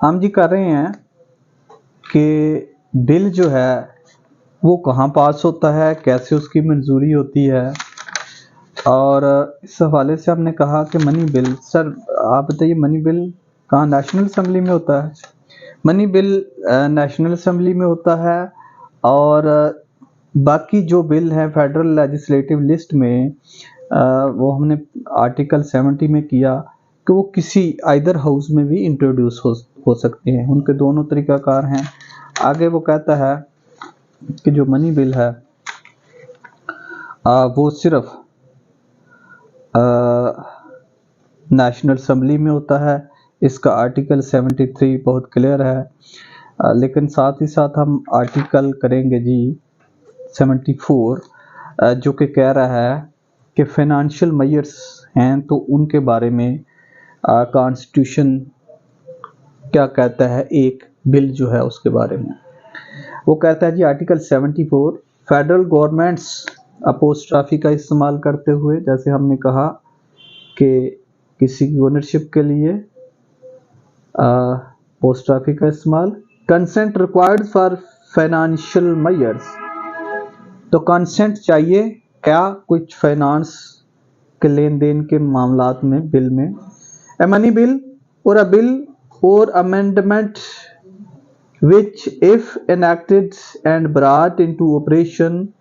हम जी कर रहे हैं कि बिल जो है वो कहाँ पास होता है, कैसे उसकी मंजूरी होती है। और इस हवाले से हमने कहा कि मनी बिल, सर आप बताइए मनी बिल कहाँ नेशनल असेंबली में होता है? मनी बिल नेशनल असेंबली में होता है। और बाकी जो बिल है फेडरल लेजिस्लेटिव लिस्ट में वो हमने आर्टिकल 70 में किया कि वो किसी आइदर हाउस में भी इंट्रोड्यूस हो सकते हैं, उनके दोनों तरीकाकार हैं। आगे वो कहता है कि जो मनी बिल है वो सिर्फ नेशनल असेंबली में होता है। इसका आर्टिकल 73 बहुत क्लियर है। लेकिन साथ ही साथ हम आर्टिकल करेंगे जी 74 जो कि कह रहा है कि फाइनेंशियल मेजर्स हैं तो उनके बारे में कॉन्स्टिट्यूशन क्या कहता है, एक बिल जो है उसके बारे में वो कहता है जी आर्टिकल 74, फेडरल गवर्नमेंट्स अपोस्ट्राफी का इस्तेमाल करते हुए, जैसे हमने कहा कि किसी की ओनरशिप के लिए अपोस्ट्राफी का इस्तेमाल, consent required for financial measures, तो कंसेंट चाहिए क्या कुछ फाइनेंस के लेन देन के मामलात में बिल में। ए मनी बिल और अ बिल और amendment which if enacted and brought into operation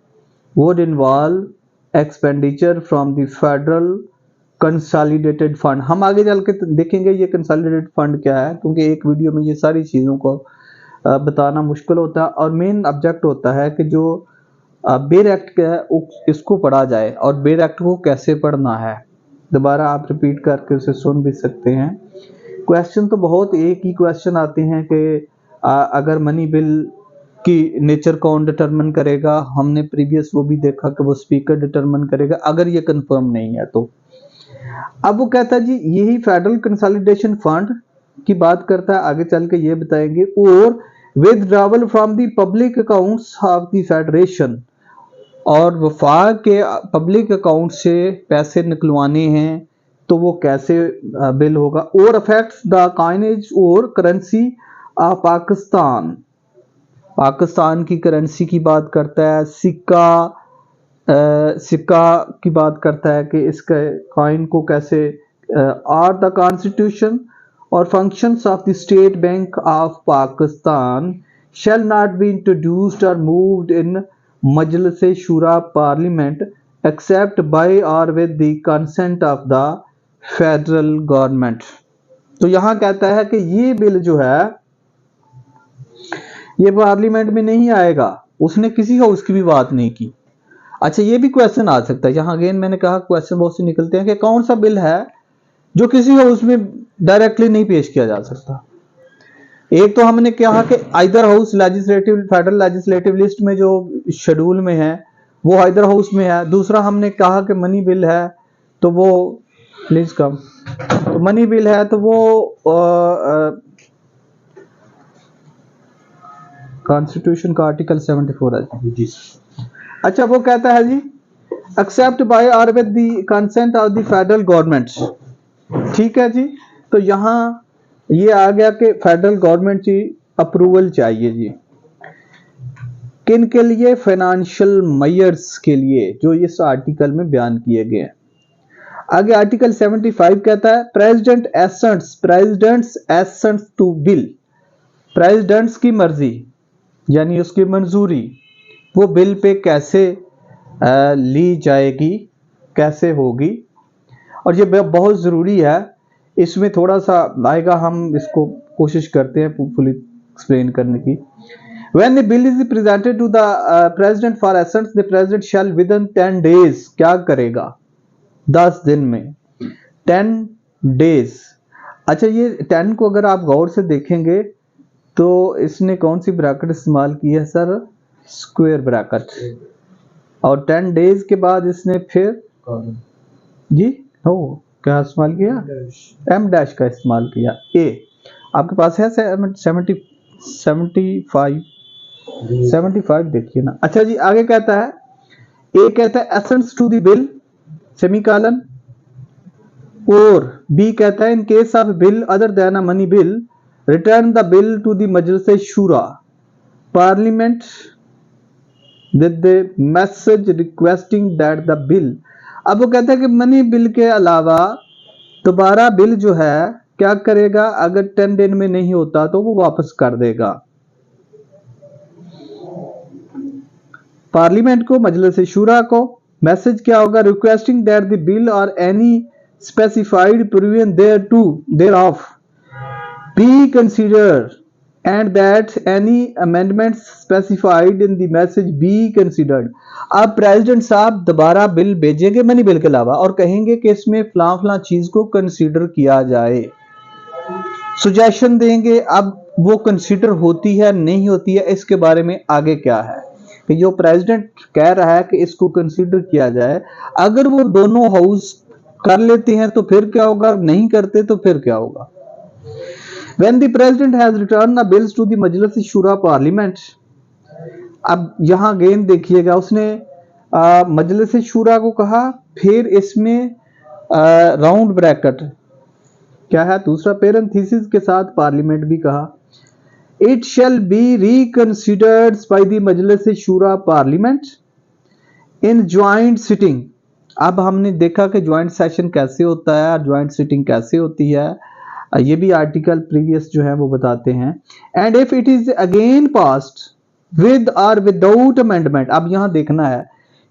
would involve expenditure from the federal consolidated fund। हम आगे चल के देखेंगे ये कंसोलिडेटेड फंड क्या है, क्योंकि एक वीडियो में ये सारी चीज़ों को बताना मुश्किल होता है। और मेन ऑब्जेक्ट होता है कि जो बेर एक्ट क्या है इसको पढ़ा जाए, और बेर एक्ट को कैसे पढ़ना है। दोबारा आप रिपीट करके उसे सुन भी सकते हैं। क्वेश्चन तो बहुत एक ही क्वेश्चन आते हैं कि अगर मनी बिल की नेचर कौन डिटरमिन करेगा। हमने प्रीवियस वो भी देखा कि वो स्पीकर डिटरमिन करेगा अगर ये कंफर्म नहीं है तो। अब वो कहता है जी यही फेडरल कंसोलिडेशन फंड की बात करता है, आगे चल के ये बताएंगे। और withdrawal from the public accounts of the federation, और वफाक के पब्लिक अकाउंट से पैसे निकलवाने हैं तो वो कैसे बिल होगा। और अफेक्ट्स द कॉइनेज और करेंसी ऑफ पाकिस्तान, पाकिस्तान की करेंसी की बात करता है, सिक्का की बात करता है कि इसके कॉइन को कैसे। आर द कॉन्स्टिट्यूशन और functions of the State Bank of Pakistan shall not be introduced or moved in Majlis Shura parliament except by और with the consent of the federal government. तो यहां कहता है कि ये बिल जो है ये पार्लियामेंट में नहीं आएगा, उसने किसी हाउस की भी बात नहीं की। अच्छा ये भी क्वेश्चन आ सकता है, यहां अगेन मैंने कहा क्वेश्चन बहुत से निकलते हैं कि कौन सा बिल है जो किसी हाउस में डायरेक्टली नहीं पेश किया जा सकता। एक तो हमने कहा कि either house legislative, federal legislative list में जो शेड्यूल में है वो आइदर हाउस में है। दूसरा हमने कहा कि मनी बिल है तो वो प्लीज कम, तो मनी बिल है तो वो कॉन्स्टिट्यूशन का आर्टिकल 74 है जी। अच्छा वो कहता है जी एक्सेप्ट बाय और with the consent of the federal government. ठीक है जी, तो यहाँ ये आ गया कि फेडरल गवर्नमेंट की अप्रूवल चाहिए जी किन के लिए, फाइनेंशियल मेजर्स के लिए जो इस आर्टिकल में बयान किए गए हैं। आगे आर्टिकल 75 कहता है president's assents to bill, president's की मर्जी यानी उसकी मंजूरी वो बिल पे कैसे ली जाएगी, कैसे होगी। और ये बहुत ज़रूरी है, इसमें थोड़ा सा आएगा, हम इसको कोशिश करते हैं फुली एक्सप्लेन करने की। When the bill is presented to the president for assent, the president shall within 10 days क्या करेगा 10 दिन में 10 days। अच्छा ये 10 को अगर आप गौर से देखेंगे तो इसने कौन सी ब्रैकेट इस्तेमाल की है सर, स्क्वायर ब्रैकेट। और 10 डेज के बाद इसने फिर जी हो क्या इस्तेमाल किया, एम डैश का इस्तेमाल किया। ए आपके पास है 75 देखिए ना। अच्छा जी आगे कहता है, ए कहता है assents to the bill semicolon, और बी कहता है in case of bill other than a money bill return the bill to the Majlis Shura parliament with the message requesting that the bill. अब वो कहता है कि मनी बिल के अलावा दोबारा बिल जो है क्या करेगा, अगर 10 दिन में नहीं होता तो वो वापस कर देगा। पार्लियामेंट को, मजलिस शूरा को मैसेज क्या होगा, requesting that the bill or any specified provision thereof be considered and that any amendments specified in the message be considered. अब प्रेसिडेंट साहब दोबारा बिल भेजेंगे मनी बिल के अलावा और कहेंगे कि इसमें फलां फलां चीज को कंसीडर किया जाए, सुजेशन देंगे। अब वो कंसीडर होती है नहीं होती है, इसके बारे में आगे क्या है कि जो प्रेसिडेंट कह रहा है कि इसको कंसीडर किया जाए, अगर वो दोनों हाउस कर लेते हैं तो फिर क्या होगा, नहीं करते तो फिर क्या होगा। When the president has returned the bills to the Majlis Shura parliament, अब यहां अगेन देखिएगा उसने मजलिस शूरा को कहा, फिर इसमें राउंड ब्रैकेट क्या है, दूसरा पेरेंथीसिस के साथ पार्लियामेंट भी कहा। It shall be reconsidered by the Majlis Shura parliament in joint sitting. अब हमने देखा कि ज्वाइंट सेशन कैसे होता है और ज्वाइंट सिटिंग कैसे होती है, ये भी आर्टिकल प्रीवियस जो है वो बताते हैं। And if it is again passed with और विदाउट अमेंडमेंट, अब यहां देखना है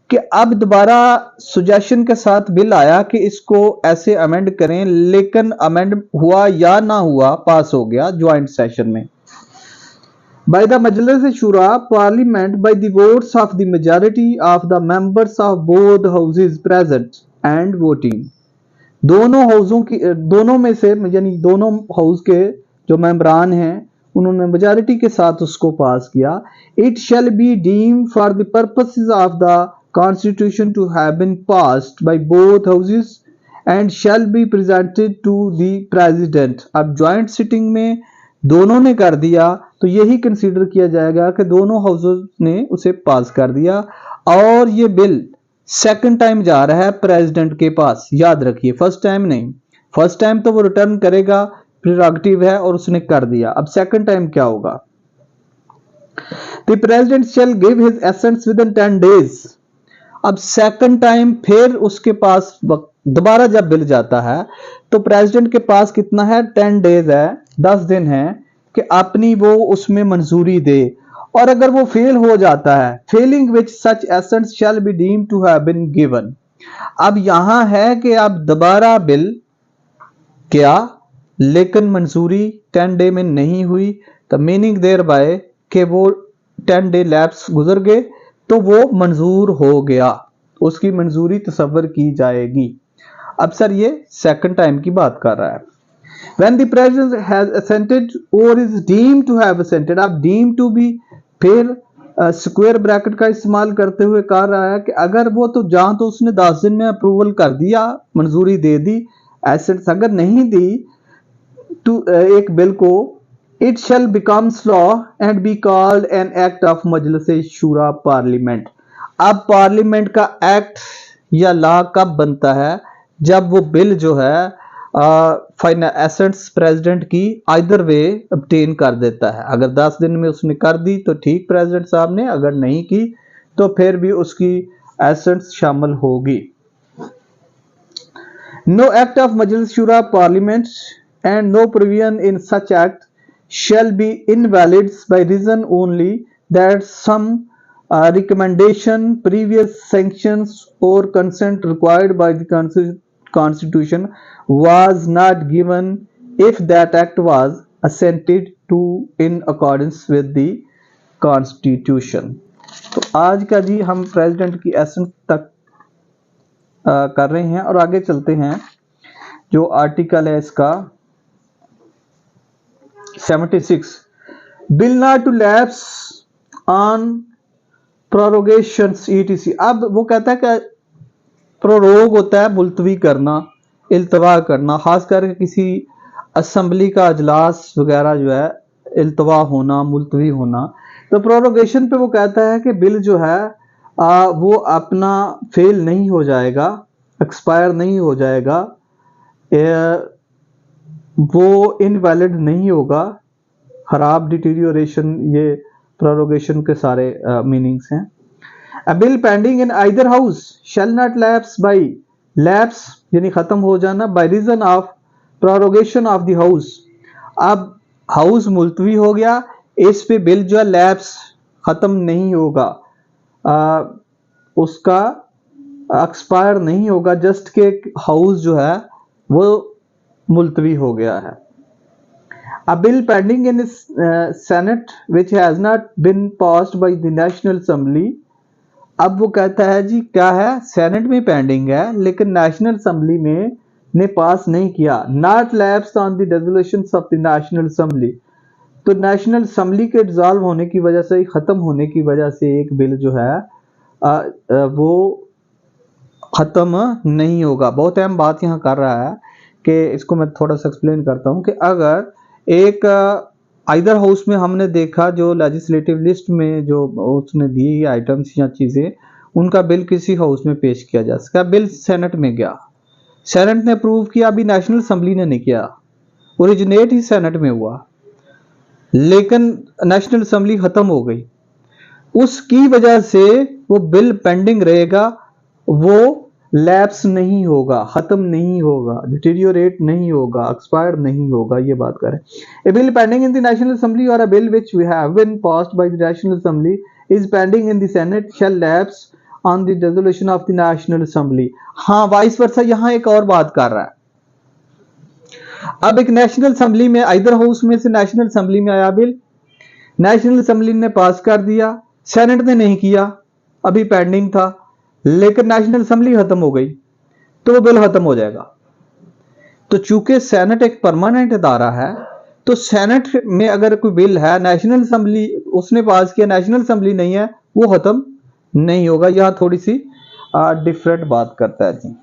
कि अब दोबारा सुजेशन के साथ बिल आया कि इसको ऐसे अमेंड करें, लेकिन अमेंड हुआ या ना हुआ, पास हो गया ज्वाइंट सेशन में। by the Majlis Shura Parliament by the votes of the majority of the members of both houses present and voting। दोनों हाउसों की, दोनों में से यानी दोनों हाउस के जो मेंबरान हैं उन्होंने मेजॉरिटी के साथ उसको पास किया। It shall be deem for the purposes of the constitution to have been passed by both houses and shall be presented to the president. अब ज्वाइंट सिटिंग में दोनों ने कर दिया तो यही कंसीडर किया जाएगा कि दोनों हाउसेस ने उसे पास कर दिया और ये बिल सेकंड टाइम जा रहा है प्रेसिडेंट के पास। याद रखिए, फर्स्ट टाइम नहीं, फर्स्ट टाइम तो वो रिटर्न करेगा, प्रेरोगेटिव है और उसने कर दिया। अब सेकंड टाइम क्या होगा, the president shell give his essence with in 10 days। अब सेकंड टाइम फिर उसके पास दोबारा जब बिल जाता है तो प्रेसिडेंट के पास कितना है, 10 days है, 10 दिन है कि अपनी वो उसमें मंजूरी दे। और अगर वो फेल हो जाता है, failing which such assents shall be deem to have been given. अब यहां है कि अब दोबारा बिल किया लेकिन मंजूरी 10 डे में नहीं हुई, तो मीनिंग देयर बाय कि वो 10 डे लैप्स गुजर गए तो वो मंजूर हो गया, उसकी मंजूरी तसव्वुर की जाएगी। अब सर ये सेकंड टाइम की बात कर रहा है। When the president has assented or is deemed to have assented, अब deemed to भी फिर स्क्वायर ब्रैकेट का इस्तेमाल करते हुए कह रहा है कि अगर वो तो जहां तो उसने 10 दिन में अप्रूवल कर दिया, मंजूरी दे दी, एसेंट्स अगर नहीं दी टू एक बिल को, it shall becomes law and be called an act of Majlis Shura parliament. अब पार्लियामेंट का एक्ट या लॉ कब बनता है, जब वो बिल जो है फाइनल एसेंट्स प्रेसिडेंट की आइदर वे ऑब्टेन कर देता है। अगर 10 दिन में उसने कर दी तो ठीक प्रेसिडेंट साहब ने, अगर नहीं की तो फिर भी उसकी एसेंट्स शामिल होगी। No act of Majlis Shura parliament and no provision in such act shall be invalid by reason only that some recommendation, previous sanctions और consent required by the Constitution was not given if that act was assented to in accordance with the Constitution। तो आज का जी हम president की essence तक कर रहे हैं और आगे चलते हैं। जो आर्टिकल है इसका 76, bill not to lapse on prorogations ETC। अब वो कहता है कि प्रोरोग होता है मुलतवी करना, इल्तवा करना, खास करके किसी असेंबली का अजलास वगैरह जो है इल्तवा होना, मुलतवी होना। तो प्रोरोगेशन पे वो कहता है कि बिल जो है वो अपना फेल नहीं हो जाएगा, एक्सपायर नहीं हो जाएगा, वो इनवैलिड नहीं होगा खराब, डिटीरियोरेशन, ये प्रोरोगेशन के सारे मीनिंग्स हैं। A bill pending in either house shall not lapse by lapse यानी खत्म हो जाना by reason of prorogation of the house। अब हाउस मुलतवी हो गया, इस पे बिल जो है लैप्स खत्म नहीं होगा, उसका एक्सपायर नहीं होगा, जस्ट के हाउस जो है वो मुलतवी हो गया है। A bill pending in Senate which has not been passed by the National Assembly। अब वो कहता है जी क्या है, सेनेट में पेंडिंग है लेकिन नेशनल असेंबली में ने पास नहीं किया। Not lapse on the resolutions of the National assembly. तो नेशनल असेंबली के डिसॉल्व होने की वजह से, खत्म होने की वजह से एक बिल जो है वो खत्म नहीं होगा। बहुत अहम बात यहाँ कर रहा है कि इसको मैं थोड़ा सा एक्सप्लेन करता हूँ कि अगर एक आइदर हाउस में हमने देखा जो लेजिस्लेटिव लिस्ट में जो उसने दी आइटम्स या चीज़ें, उनका बिल किसी हाउस में पेश किया जा सका, बिल सेनेट में गया, सेनेट ने अप्रूव किया, अभी नेशनल असेंबली ने नहीं किया, ओरिजिनेट ही सेनेट में हुआ लेकिन नेशनल असेंबली खत्म हो गई, उसकी वजह से वो बिल पेंडिंग रहेगा, वो लैप्स नहीं होगा, खत्म नहीं होगा, डिटीरियोरेट नहीं होगा, एक्सपायर नहीं होगा, ये बात करें। A bill pending in the National Assembly और a bill which we have been passed by the National Assembly is pending in the Senate shall lapse on the resolution of the National Assembly. हाँ, vice versa यहाँ एक और बात कर रहा है। अब एक नेशनल असेंबली में, आइदर हाउस में से नेशनल असेंबली में आया बिल, नेशनल असेंबली ने पास कर दिया, सेनेट ने नहीं किया, अभी पेंडिंग था, लेकिन नेशनल असेंबली खत्म हो गई तो वो बिल खत्म हो जाएगा। तो चूंकि सेनेट एक परमानेंट इदारा है, तो सेनेट में अगर कोई बिल है, नेशनल असेंबली उसने पास किया, नेशनल असेंबली नहीं है, वो खत्म नहीं होगा। यहां थोड़ी सी डिफरेंट बात करता है जी।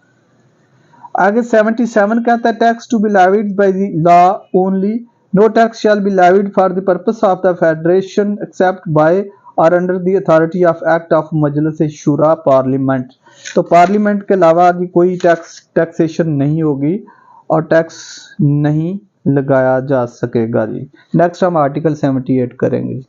आगे 77 कहता है tax to be levied by the law only, no tax shall be levied for the purpose of the federation except by और under the authority of act of Majlis Shura parliament. तो पार्लियामेंट के अलावा की कोई टैक्सेशन नहीं होगी और टैक्स नहीं लगाया जा सकेगा जी। नेक्स्ट हम आर्टिकल 78 करेंगे।